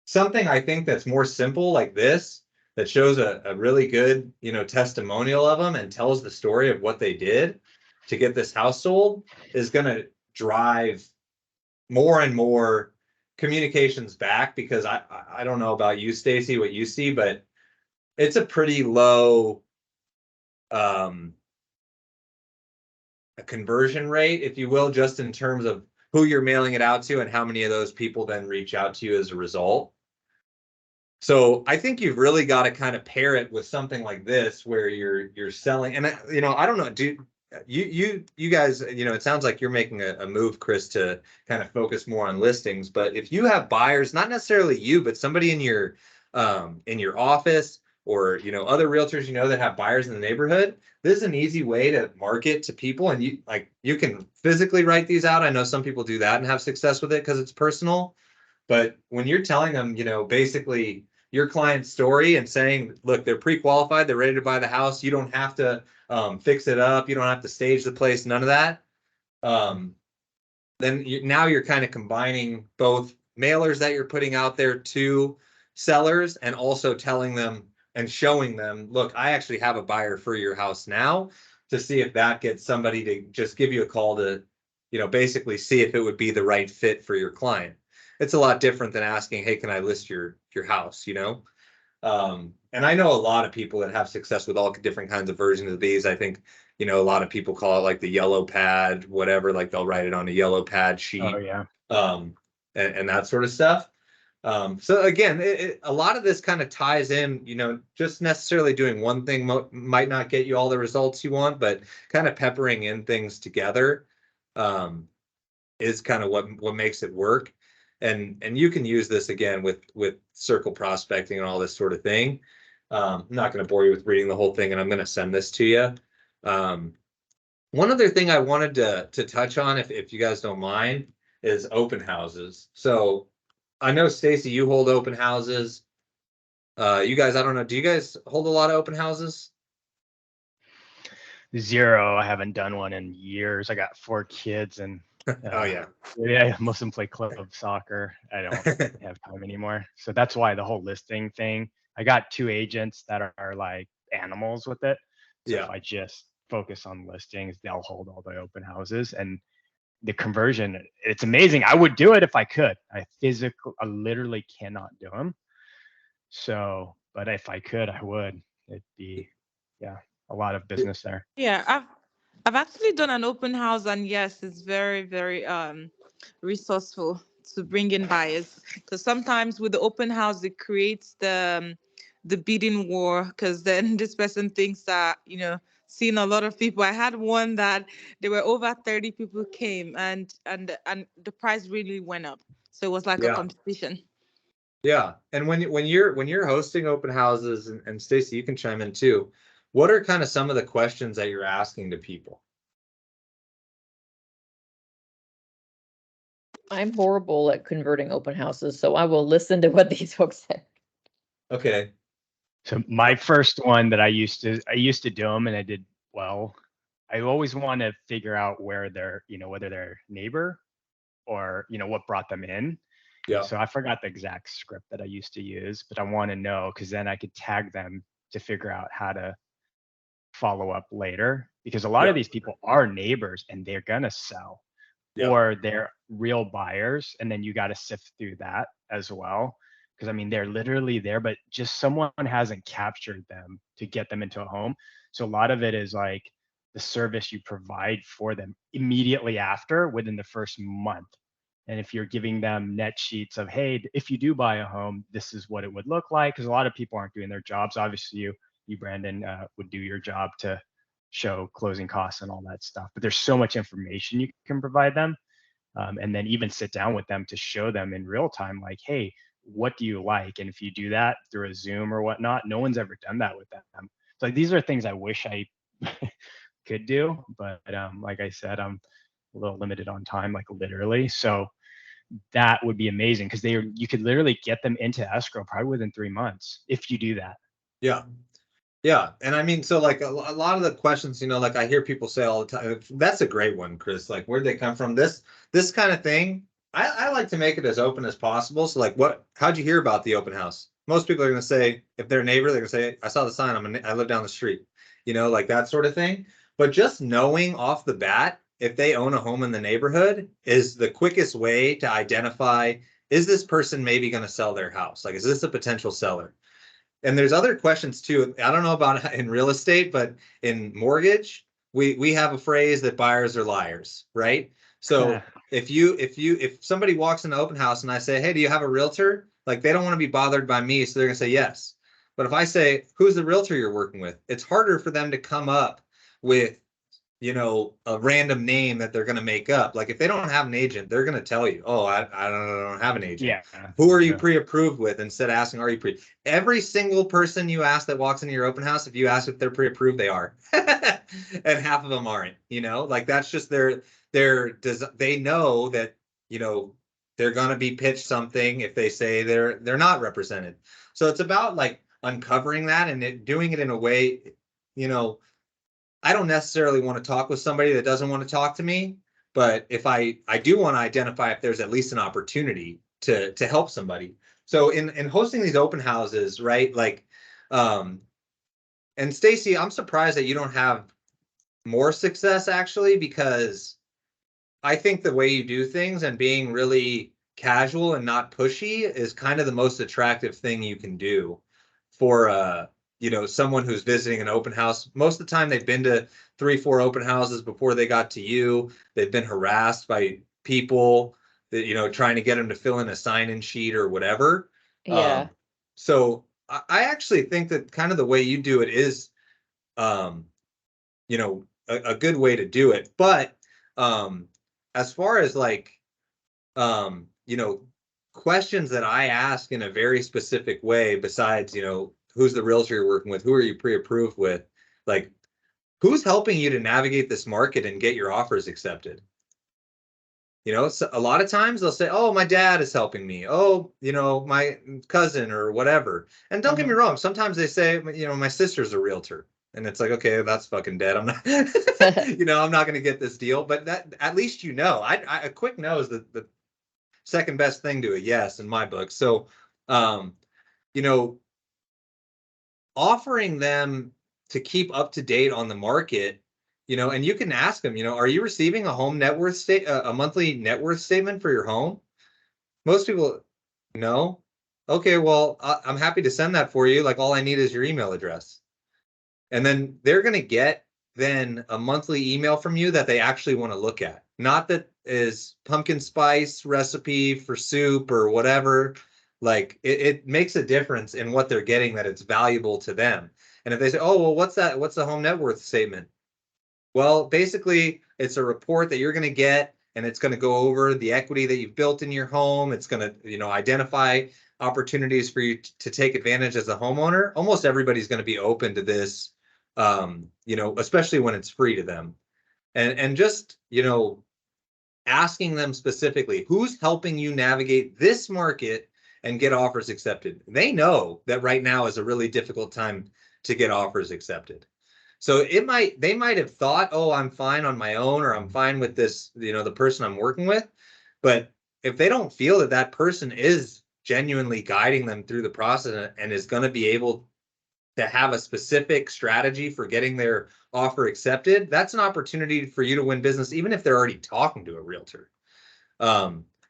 something I think that's more simple like this, that shows a really good, you know, testimonial of them and tells the story of what they did to get this house sold, is going to drive more and more communications back. Because I don't know about you, Stacy, what you see, but it's a pretty low a conversion rate, if you will, just in terms of who you're mailing it out to and how many of those people then reach out to you as a result. So I think you've really got to kind of pair it with something like this where you're selling. And you know, I don't know, do you guys, you know, it sounds like you're making a move, Chris, to kind of focus more on listings. But if you have buyers, not necessarily you, but somebody in your office, or, you know, other realtors, you know, that have buyers in the neighborhood, this is an easy way to market to people. And you can physically write these out. I know some people do that and have success with it because it's personal. But when you're telling them, you know, basically your client's story and saying, look, they're pre-qualified, they're ready to buy the house, you don't have to fix it up, you don't have to stage the place, none of that. Then now you're kind of combining both mailers that you're putting out there to sellers, and also telling them and showing them, look, I actually have a buyer for your house now, to see if that gets somebody to just give you a call to, you know, basically see if it would be the right fit for your client. It's a lot different than asking, hey, can I list your house, you know? And I know a lot of people that have success with all different kinds of versions of these. I think, you know, a lot of people call it like the yellow pad, whatever, like they'll write it on a yellow pad sheet. Oh yeah. And that sort of stuff. So again, a lot of this kind of ties in, you know, just necessarily doing one thing might not get you all the results you want, but kind of peppering in things together is kind of what makes it work. And you can use this again with circle prospecting and all this sort of thing. I'm not going to bore you with reading the whole thing, and I'm going to send this to you. One other thing I wanted to touch on, if you guys don't mind, is open houses. So I know, Stacy, you hold open houses. You guys, I don't know, do you guys hold a lot of open houses? Zero. I haven't done one in years. I got 4 kids, and Oh yeah. Yeah, most of them play club soccer. I don't have time anymore. So that's why the whole listing thing. I got 2 agents that are like animals with it. So Yeah. if I just focus on listings, they'll hold all the open houses, and the conversion, it's amazing. I would do it if I could. I literally cannot do them. So, but if I could, I would. It'd be, yeah, a lot of business there. Yeah, I've actually done an open house, and yes, it's very, very resourceful to bring in buyers, because sometimes with the open house it creates the bidding war, because then this person thinks that, you know, seeing a lot of people. I had one that there were over 30 people came, and the price really went up. So it was like a Yeah. competition. Yeah. And when you're hosting open houses, and Stacy, you can chime in too, what are kind of some of the questions that you're asking to people? I'm horrible at converting open houses, so I will listen to what these folks say. Okay. So my first one that I used to do them, and I did well. I always want to figure out where they're, you know, whether they're neighbor or, you know, what brought them in. Yeah. So I forgot the exact script that I used to use, but I want to know, because then I could tag them to figure out how to follow up later, because a lot of these people are neighbors and they're gonna sell, or they're real buyers, and then you got to sift through that as well. because I mean, they're literally there, but just someone hasn't captured them to get them into a home. So a lot of it is like the service you provide for them immediately after, within the first month. And if you're giving them net sheets of, hey, if you do buy a home, this is what it would look like, because a lot of people aren't doing their jobs. Obviously, you Brandon, would do your job to show closing costs and all that stuff. But there's so much information you can provide them, and then even sit down with them to show them in real time, like, hey, what do you like? And if you do that through a Zoom or whatnot, no one's ever done that with them. So like, these are things I wish I could do, but like I said, I'm a little limited on time, like literally. So that would be amazing, because you could literally get them into escrow probably within 3 months if you do that. Yeah. Yeah. And I mean, so like a lot of the questions, like I hear people say all the time, that's a great one, Chris. Like, where'd they come from? This kind of thing. I like to make it as open as possible. So like, how'd you hear about the open house? Most people are going to say, if they're a neighbor, they're going to say, I saw the sign. I live down the street, like that sort of thing. But just knowing off the bat, if they own a home in the neighborhood, is the quickest way to identify, is this person maybe going to sell their house? Like, is this a potential seller? And there's other questions too. I don't know about in real estate, but in mortgage, we have a phrase that buyers are liars, right? So if somebody walks in an open house and I say, hey, do you have a realtor? Like, they don't want to be bothered by me, so they're gonna say yes. But if I say, who's the realtor you're working with? It's harder for them to come up with, a random name that they're going to make up. Like, if they don't have an agent, they're going to tell you, oh, I don't have an agent. Yeah. Who are you pre-approved with? Instead of asking, are you every single person you ask that walks into your open house, if you ask if they're pre-approved, they are. And half of them aren't, like, that's just they know that, they're going to be pitched something if they say they're not represented. So it's about like uncovering that and doing it in a way, I don't necessarily want to talk with somebody that doesn't want to talk to me, but if I do want to identify if there's at least an opportunity to help somebody. So in hosting these open houses, right? Like, and Stacy, I'm surprised that you don't have more success, actually, because I think the way you do things and being really casual and not pushy is kind of the most attractive thing you can do for someone who's visiting an open house. Most of the time they've been to 3-4 open houses before they got to you. They've been harassed by people that, trying to get them to fill in a sign-in sheet or whatever. Yeah. So I actually think that kind of the way you do it is, a good way to do it. But as far as like, questions that I ask in a very specific way, besides, who's the realtor you're working with? Who are you pre-approved with? Like, who's helping you to navigate this market and get your offers accepted? So a lot of times they'll say, oh, my dad is helping me. Oh, my cousin or whatever. And don't get me wrong. Sometimes they say, my sister's a realtor. And it's like, okay, that's fucking dead. I'm not, I'm not going to get this deal. But that, at least, a quick no is the second best thing to a yes in my book. So, offering them to keep up to date on the market, and you can ask them, are you receiving a home net worth a monthly net worth statement for your home? Most people, no. Okay, well, I'm happy to send that for you. Like, all I need is your email address. And then they're going to get then a monthly email from you that they actually want to look at. Not that is pumpkin spice recipe for soup or whatever. Like, it makes a difference in what they're getting, that it's valuable to them. And if they say, oh, well, what's that? What's the home net worth statement? Well, basically, it's a report that you're going to get, and it's going to go over the equity that you've built in your home. It's going to, identify opportunities for you to take advantage as a homeowner. Almost everybody's going to be open to this, especially when it's free to them. And just, asking them specifically, who's helping you navigate this market and get offers accepted? They know that right now is a really difficult time to get offers accepted. So they might have thought, oh, I'm fine on my own, or I'm fine with this, the person I'm working with. But if they don't feel that that person is genuinely guiding them through the process and is going to be able to have a specific strategy for getting their offer accepted, that's an opportunity for you to win business, even if they're already talking to a realtor.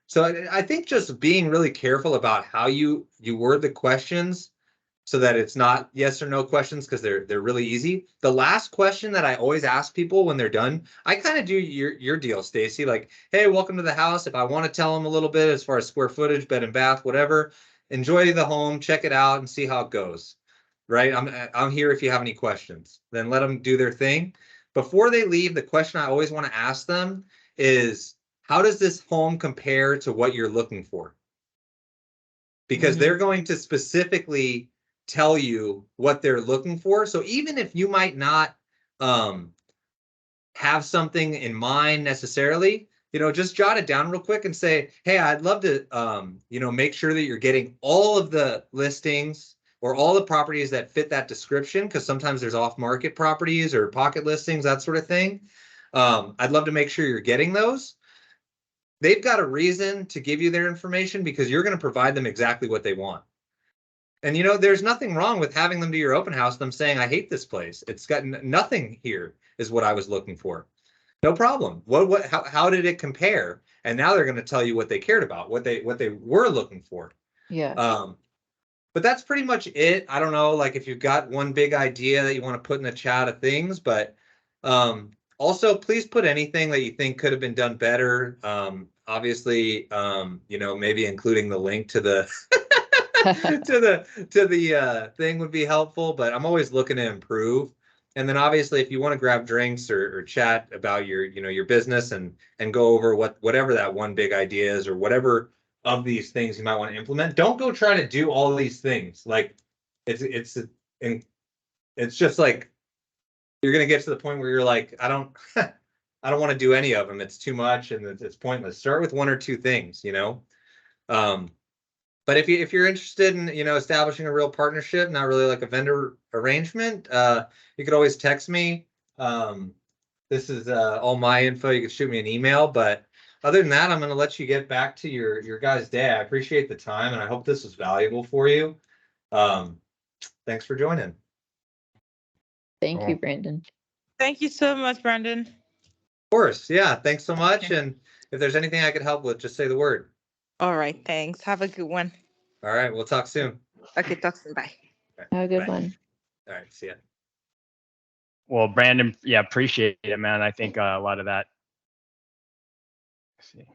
So I think just being really careful about how you word the questions so that it's not yes or no questions, because they're really easy. The last question that I always ask people when they're done, I kind of do your deal, Stacy. Like, hey, welcome to the house. If I want to tell them a little bit as far as square footage, bed and bath, whatever, enjoy the home, check it out, and see how it goes. Right? I'm here if you have any questions. Then let them do their thing. Before they leave, the question I always want to ask them is, how does this home compare to what you're looking for? Because they're going to specifically tell you what they're looking for. So even if you might not have something in mind necessarily, just jot it down real quick and say, hey, I'd love to, make sure that you're getting all of the listings or all the properties that fit that description, because sometimes there's off-market properties or pocket listings, that sort of thing. I'd love to make sure you're getting those. They've got a reason to give you their information because you're going to provide them exactly what they want. And, there's nothing wrong with having them to your open house, them saying, I hate this place. It's got nothing here is what I was looking for. No problem. How did it compare? And now they're going to tell you what they cared about, what they were looking for. Yeah. But that's pretty much it. I don't know, like if you've got one big idea that you want to put in the chat of things, but also please put anything that you think could have been done better. Obviously, maybe including the link to the to the thing would be helpful, but I'm always looking to improve. And then obviously, if you want to grab drinks or chat about your business and go over whatever that one big idea is, or whatever of these things you might want to implement, don't go try to do all these things. Like it's just like you're gonna get to the point where you're like, I don't want to do any of them. It's too much and it's pointless. Start with one or two things, But if you're interested in establishing a real partnership, not really like a vendor arrangement, you could always text me. This is all my info. You can shoot me an email. But other than that, I'm going to let you get back to your guys' day. I appreciate the time, and I hope this was valuable for you. Thanks for joining. Thank you, Brandon. Thank you so much, Brandon. Of course. Yeah. Thanks so much. Okay. And if there's anything I could help with, just say the word. All right. Thanks. Have a good one. All right. We'll talk soon. Okay. Talk soon. Bye. Right, have a good bye. one. All right. See ya. Well, Brandon, yeah, appreciate it, man. I think a lot of that. Let's see.